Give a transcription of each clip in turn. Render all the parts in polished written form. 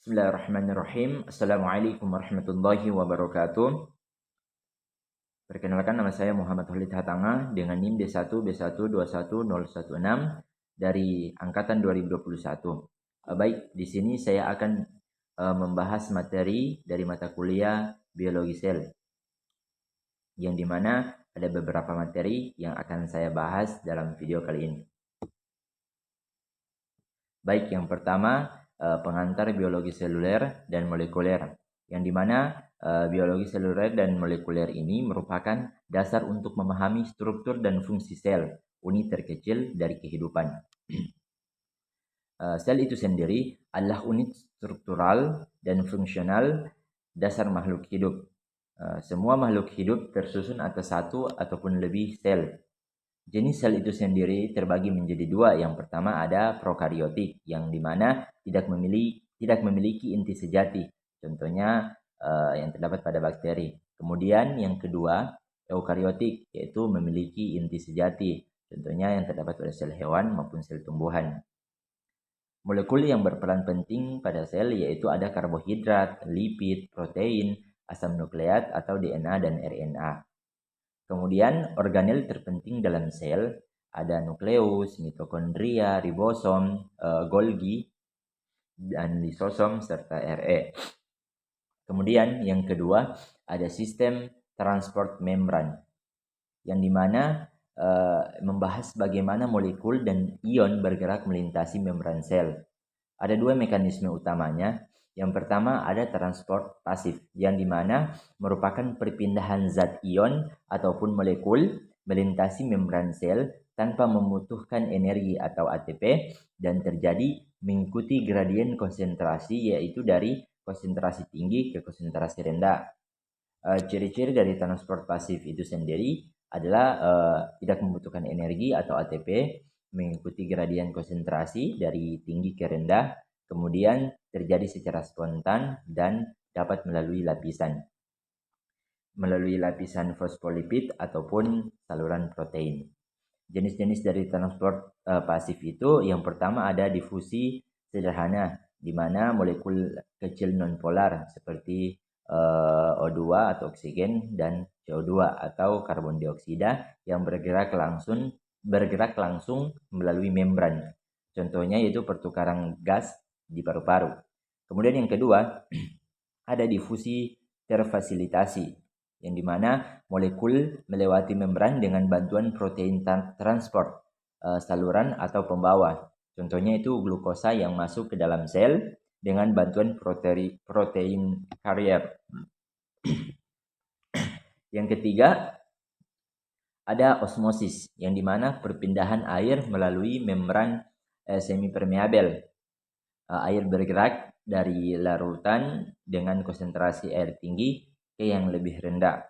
Bismillahirrahmanirrahim. Assalamualaikum warahmatullahi wabarakatuh. Perkenalkan, nama saya Muhammad Khalid Hatanga dengan NIM D1B1210116 dari angkatan 2021. Baik, di sini saya akan membahas materi dari mata kuliah biologi sel, yang dimana ada beberapa materi yang akan saya bahas dalam video kali ini. Baik, yang pertama pengantar biologi seluler dan molekuler, yang dimana biologi seluler dan molekuler ini merupakan dasar untuk memahami struktur dan fungsi sel, unit terkecil dari kehidupan. Sel itu sendiri adalah unit struktural dan fungsional dasar makhluk hidup. Semua makhluk hidup tersusun atas satu ataupun lebih sel. Jenis sel itu sendiri terbagi menjadi dua. Yang pertama ada prokariotik, yang dimana tidak memiliki inti sejati. Contohnya yang terdapat pada bakteri. Kemudian yang kedua eukariotik, yaitu memiliki inti sejati. Contohnya yang terdapat pada sel hewan maupun sel tumbuhan. Molekul yang berperan penting pada sel yaitu ada karbohidrat, lipid, protein, asam nukleat atau DNA dan RNA. Kemudian organel terpenting dalam sel ada nukleus, mitokondria, ribosom, Golgi, dan lisosom serta RE. Kemudian yang kedua ada sistem transport membran, yang dimana membahas bagaimana molekul dan ion bergerak melintasi membran sel. Ada dua mekanisme utamanya. Yang pertama ada transport pasif, yang dimana merupakan perpindahan zat ion ataupun molekul melintasi membran sel tanpa membutuhkan energi atau ATP dan terjadi mengikuti gradien konsentrasi, yaitu dari konsentrasi tinggi ke konsentrasi rendah. Ciri-ciri dari transport pasif itu sendiri adalah tidak membutuhkan energi atau ATP, mengikuti gradien konsentrasi dari tinggi ke rendah, kemudian terjadi secara spontan dan dapat melalui lapisan fosfolipid ataupun saluran protein. Jenis-jenis dari transport pasif itu, yang pertama ada difusi sederhana, di mana molekul kecil nonpolar seperti O2 atau oksigen dan CO2 atau karbon dioksida yang bergerak langsung melalui membran. Contohnya yaitu pertukaran gas di paru-paru. Kemudian yang kedua ada difusi terfasilitasi, yang dimana molekul melewati membran dengan bantuan protein transport, saluran atau pembawa. Contohnya itu glukosa yang masuk ke dalam sel dengan bantuan protein karier. Yang ketiga ada osmosis, yang dimana perpindahan air melalui membran semipermeabel. Air bergerak dari larutan dengan konsentrasi air tinggi ke yang lebih rendah.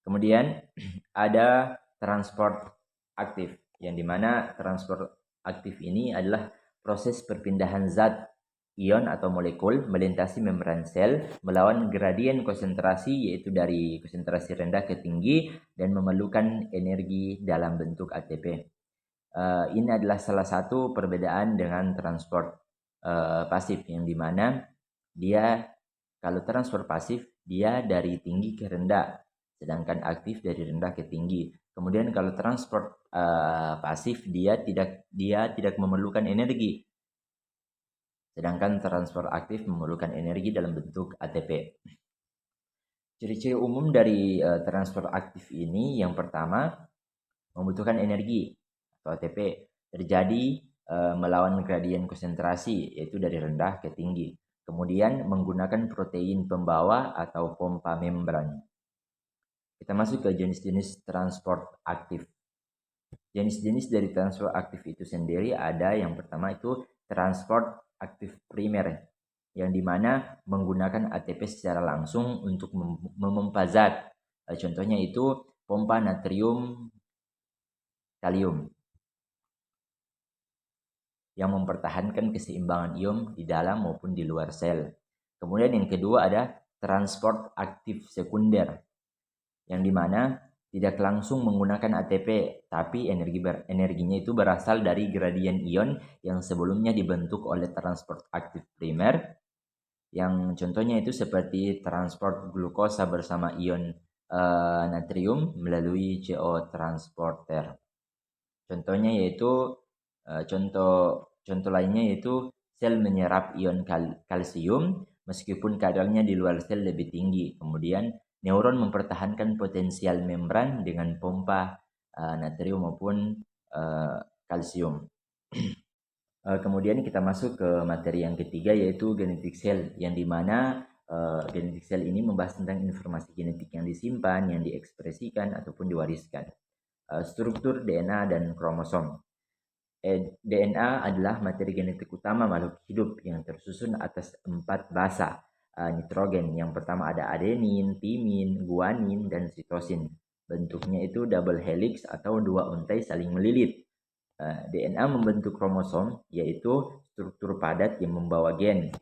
Kemudian ada transport aktif, yang dimana transport aktif ini adalah proses perpindahan zat ion atau molekul melintasi membran sel melawan gradien konsentrasi, yaitu dari konsentrasi rendah ke tinggi, dan memerlukan energi dalam bentuk ATP. Ini adalah salah satu perbedaan dengan transport pasif, yang dimana dia kalau transport pasif dia dari tinggi ke rendah, sedangkan aktif dari rendah ke tinggi. Kemudian kalau transport pasif dia tidak memerlukan energi, sedangkan transport aktif memerlukan energi dalam bentuk ATP. Ciri-ciri umum dari transport aktif ini, yang pertama membutuhkan energi atau ATP, terjadi melawan gradien konsentrasi, yaitu dari rendah ke tinggi. Kemudian menggunakan protein pembawa atau pompa membran. Kita masuk ke jenis-jenis transport aktif. Jenis-jenis dari transport aktif itu sendiri ada, yang pertama itu transport aktif primer, yang dimana menggunakan ATP secara langsung untuk memompa zat. Contohnya itu pompa natrium kalium yang mempertahankan keseimbangan ion di dalam maupun di luar sel. Kemudian yang kedua ada transport aktif sekunder, yang dimana tidak langsung menggunakan ATP, tapi energinya itu berasal dari gradien ion yang sebelumnya dibentuk oleh transport aktif primer Yang contohnya itu seperti transport glukosa bersama ion natrium melalui CO transporter. Contohnya yaitu contoh lainnya yaitu sel menyerap ion kalsium meskipun kadarnya di luar sel lebih tinggi. Kemudian neuron mempertahankan potensial membran dengan pompa natrium maupun kalsium. Kemudian kita masuk ke materi yang ketiga yaitu genetik sel, yang dimana genetik sel ini membahas tentang informasi genetik yang disimpan, yang diekspresikan ataupun diwariskan. Struktur DNA dan kromosom. DNA adalah materi genetik utama makhluk hidup yang tersusun atas 4 basa nitrogen. Yang pertama ada adenin, timin, guanin, dan sitosin. Bentuknya itu double helix atau 2 untai saling melilit. DNA membentuk kromosom, yaitu struktur padat yang membawa gen.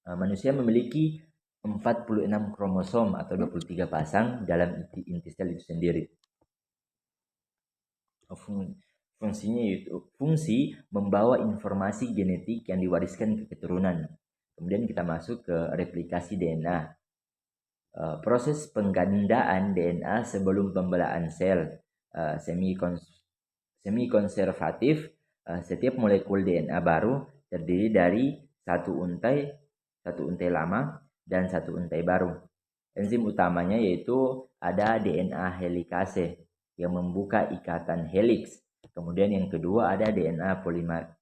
Manusia memiliki 46 kromosom atau 23 pasang dalam inti sel itu sendiri. Fungsinya yaitu fungsi membawa informasi genetik yang diwariskan ke keturunan. Kemudian kita masuk ke replikasi DNA. Proses penggandaan DNA sebelum pembelaan sel semi-konservatif. Setiap molekul DNA baru terdiri dari satu untai lama dan satu untai baru. Enzim utamanya yaitu ada DNA helikase yang membuka ikatan helix. Kemudian yang kedua ada DNA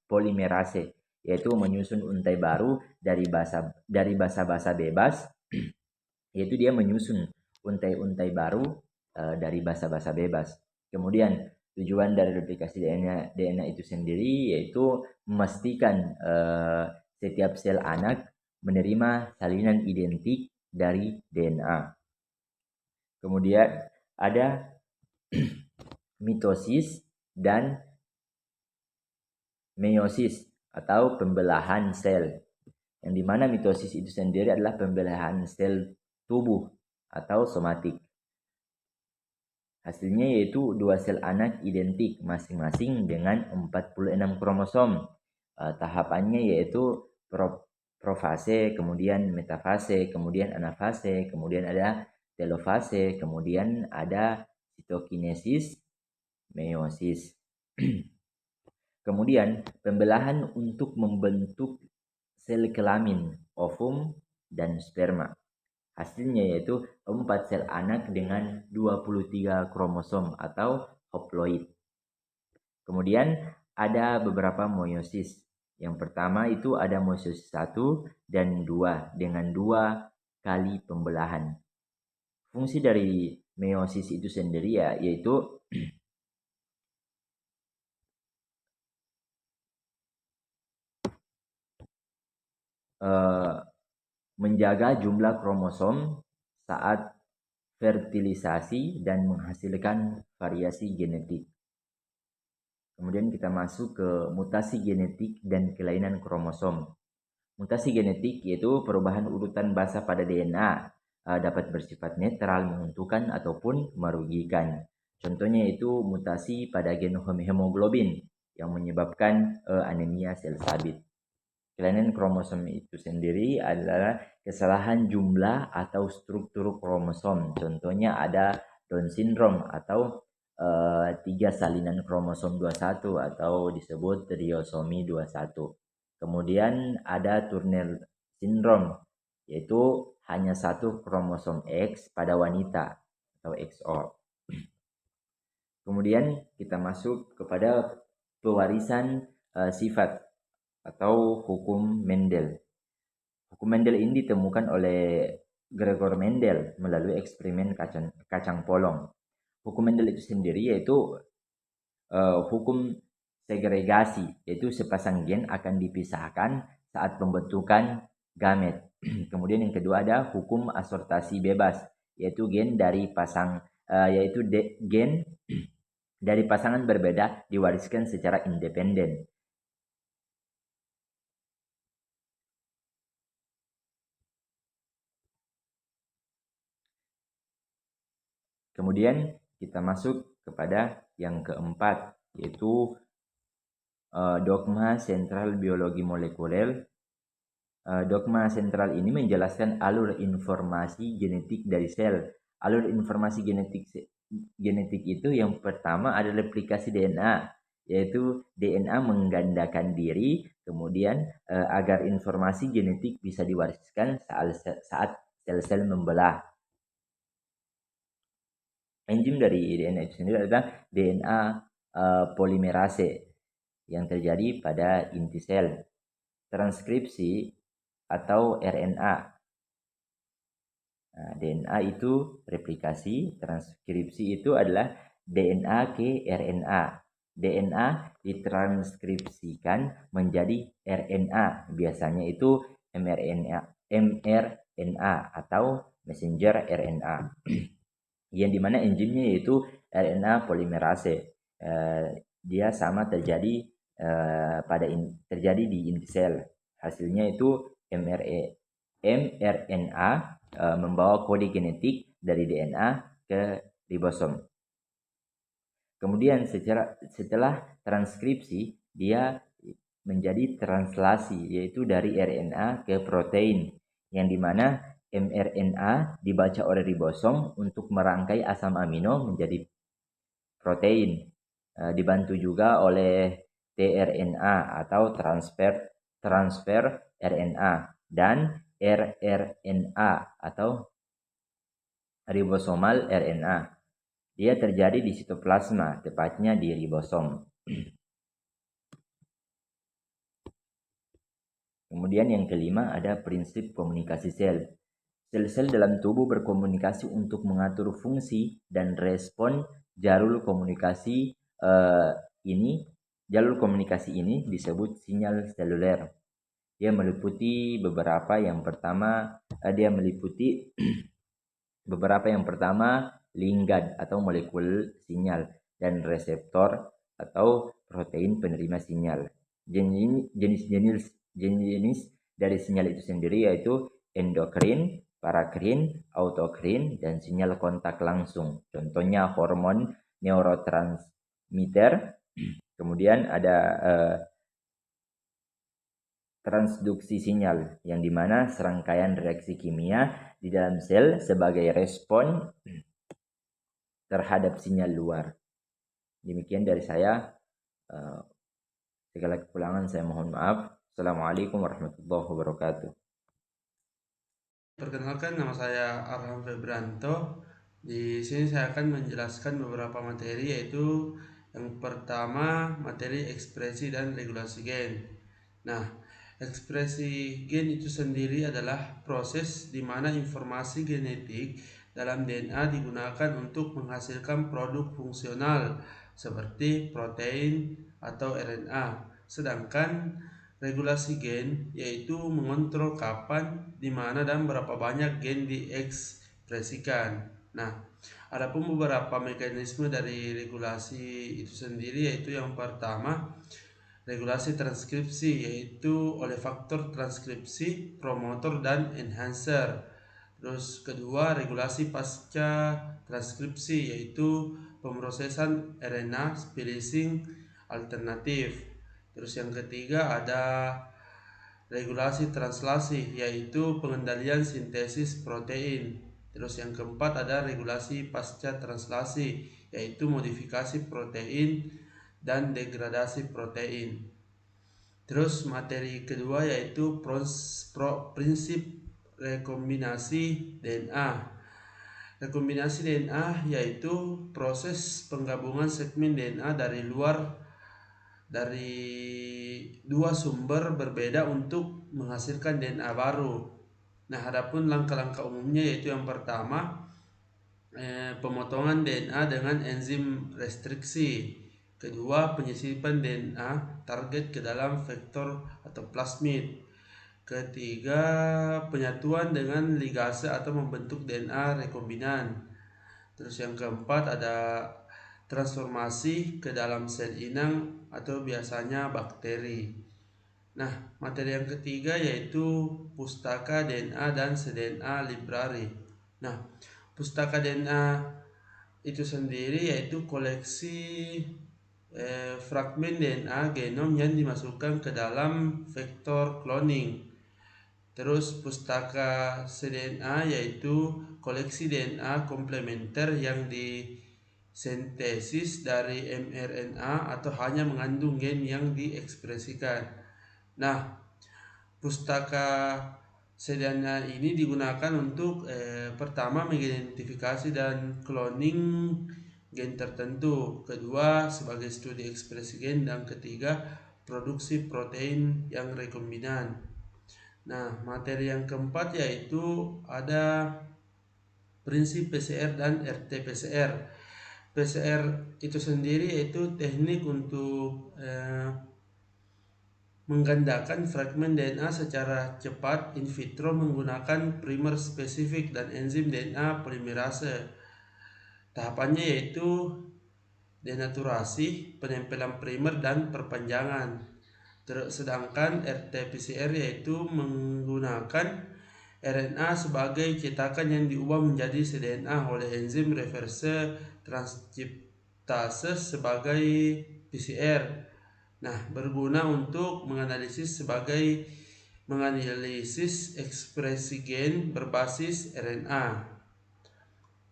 polimerase, yaitu menyusun untai baru dari basa-basa bebas, yaitu dia menyusun untai-untai baru dari basa-basa bebas. Kemudian tujuan dari replikasi DNA itu sendiri yaitu memastikan setiap sel anak menerima salinan identik dari DNA. Kemudian ada mitosis dan meiosis atau pembelahan sel. Yang dimana mitosis itu sendiri adalah pembelahan sel tubuh atau somatik. Hasilnya yaitu 2 sel anak identik masing-masing dengan 46 kromosom. Tahapannya yaitu profase, kemudian metafase, kemudian anafase, kemudian ada telofase, kemudian ada sitokinesis, meiosis. Kemudian pembelahan untuk membentuk sel kelamin, ovum, dan sperma. Hasilnya yaitu 4 sel anak dengan 23 kromosom atau haploid. Kemudian ada beberapa meiosis. Yang pertama itu ada meiosis 1 dan 2 dengan 2 kali pembelahan. Fungsi dari meiosis itu sendiri yaitu menjaga jumlah kromosom saat fertilisasi dan menghasilkan variasi genetik. Kemudian kita masuk ke mutasi genetik dan kelainan kromosom. Mutasi genetik yaitu perubahan urutan basa pada DNA, dapat bersifat netral, menguntungkan ataupun merugikan. Contohnya itu mutasi pada gen hemoglobin yang menyebabkan anemia sel sabit. Kelainan kromosom itu sendiri adalah kesalahan jumlah atau struktur kromosom. Contohnya ada Down syndrome atau 3 salinan kromosom 21 atau disebut triosomi 21. Kemudian ada Turner syndrome, yaitu hanya 1 kromosom X pada wanita atau XO. Kemudian kita masuk kepada pewarisan sifat atau hukum Mendel. Hukum Mendel ini ditemukan oleh Gregor Mendel melalui eksperimen kacang polong. Hukum Mendel itu sendiri yaitu hukum segregasi, yaitu sepasang gen akan dipisahkan saat pembentukan gamet. Kemudian yang kedua ada hukum asortasi bebas, yaitu gen dari gen dari pasangan berbeda diwariskan secara independen. Kemudian kita masuk kepada yang keempat, yaitu dogma sentral biologi molekuler Dogma sentral ini menjelaskan alur informasi genetik dari sel. Alur informasi genetik itu yang pertama adalah replikasi DNA, yaitu DNA menggandakan diri, kemudian agar informasi genetik bisa diwariskan saat sel-sel membelah. Enzim dari DNA itu sendiri adalah DNA polimerase yang terjadi pada inti sel. Transkripsi atau RNA. Nah, DNA itu replikasi, transkripsi itu adalah DNA ke RNA. DNA ditranskripsikan menjadi RNA, biasanya itu mRNA atau messenger RNA. Yang dimana enzimnya yaitu RNA polimerase. Dia sama terjadi terjadi di inti sel. Hasilnya itu mRNA membawa kode genetik dari DNA ke ribosom. Kemudian setelah transkripsi dia menjadi translasi, yaitu dari RNA ke protein, yang dimana mRNA dibaca oleh ribosom untuk merangkai asam amino menjadi protein. Dibantu juga oleh tRNA atau transfer RNA dan rRNA atau ribosomal RNA. Dia terjadi di sitoplasma, tepatnya di ribosom. Kemudian yang kelima ada prinsip komunikasi sel. Sel-sel dalam tubuh berkomunikasi untuk mengatur fungsi dan respon jalur komunikasi ini disebut sinyal seluler. Dia meliputi beberapa yang pertama ligand atau molekul sinyal dan reseptor atau protein penerima sinyal. Jenis dari sinyal itu sendiri yaitu endokrin, parakrin, autokrin, dan sinyal kontak langsung. Contohnya hormon, neurotransmitter. Kemudian ada transduksi sinyal, yang dimana serangkaian reaksi kimia di dalam sel sebagai respon terhadap sinyal luar. Demikian dari saya. Segala kekurangan saya mohon maaf. Assalamualaikum warahmatullahi wabarakatuh. Perkenalkan, nama saya Arham Febranto. Di sini saya akan menjelaskan beberapa materi, yaitu yang pertama materi ekspresi dan regulasi gen. Nah, ekspresi gen itu sendiri adalah proses di mana informasi genetik dalam DNA digunakan untuk menghasilkan produk fungsional seperti protein atau RNA. Sedangkan regulasi gen yaitu mengontrol kapan, di mana dan berapa banyak gen diekspresikan. Nah, adapun beberapa mekanisme dari regulasi itu sendiri, yaitu yang pertama regulasi transkripsi, yaitu oleh faktor transkripsi, promotor, dan enhancer. Terus kedua, regulasi pasca transkripsi, yaitu pemrosesan RNA splicing alternatif. Terus yang ketiga ada regulasi translasi, yaitu pengendalian sintesis protein. Terus yang keempat ada regulasi pasca translasi, yaitu modifikasi protein dan degradasi protein. Terus materi kedua yaitu prinsip rekombinasi DNA. Rekombinasi DNA yaitu proses penggabungan segmen DNA dari dua sumber berbeda untuk menghasilkan DNA baru. Nah, adapun langkah-langkah umumnya yaitu yang pertama pemotongan DNA dengan enzim restriksi. Kedua, penyisipan DNA target ke dalam vektor atau plasmid. Ketiga, penyatuan dengan ligase atau membentuk DNA rekombinan. Terus yang keempat ada transformasi ke dalam sel inang atau biasanya bakteri. Nah, materi yang ketiga yaitu pustaka DNA dan cDNA library. Nah, pustaka DNA itu sendiri yaitu koleksi fragmen DNA genom yang dimasukkan ke dalam vektor cloning. Terus pustaka cDNA yaitu koleksi DNA komplementer yang disintesis dari mRNA atau hanya mengandung gen yang diekspresikan. Nah, pustaka cDNA ini digunakan untuk pertama mengidentifikasi dan cloning gen tertentu, kedua sebagai studi ekspresi gen, dan ketiga produksi protein yang rekombinan. Nah, materi yang keempat yaitu ada prinsip PCR dan RT-PCR. PCR itu sendiri yaitu teknik untuk menggandakan fragmen DNA secara cepat in vitro menggunakan primer spesifik dan enzim DNA polimerase. Tahapannya yaitu denaturasi, penempelan primer, dan perpanjangan. Sedangkan RT-PCR yaitu menggunakan RNA sebagai cetakan yang diubah menjadi cDNA oleh enzim reverse transkriptase sebagai PCR. Nah, berguna untuk menganalisis ekspresi gen berbasis RNA.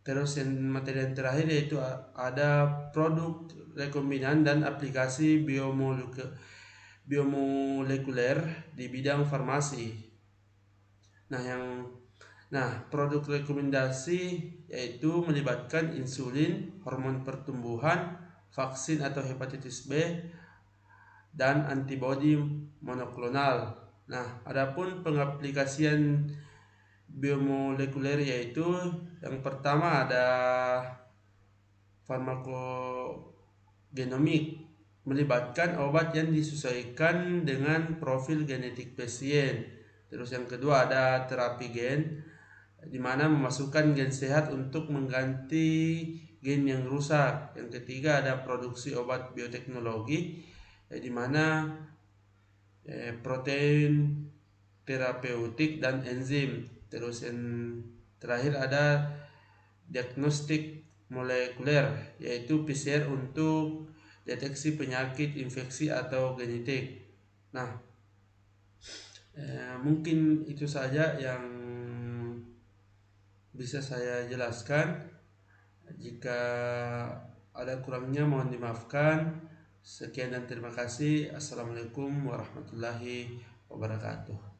Terus yang materi yang terakhir yaitu ada produk rekombinan dan aplikasi biomolekuler di bidang farmasi. Produk rekomendasi yaitu melibatkan insulin, hormon pertumbuhan, vaksin atau hepatitis B, dan antibodi monoklonal. Nah, adapun pengaplikasian biomolekuler yaitu yang pertama ada farmakogenomik, melibatkan obat yang disesuaikan dengan profil genetik pasien. Terus yang kedua ada terapi gen, di mana memasukkan gen sehat untuk mengganti gen yang rusak. Yang ketiga ada produksi obat bioteknologi, di mana protein terapeutik dan enzim. Terus yang terakhir ada diagnostik molekuler, yaitu PCR untuk deteksi penyakit, infeksi, atau genetik. Nah, mungkin itu saja yang bisa saya jelaskan. Jika ada kurangnya mohon dimaafkan. Sekian dan terima kasih. Assalamualaikum warahmatullahi wabarakatuh.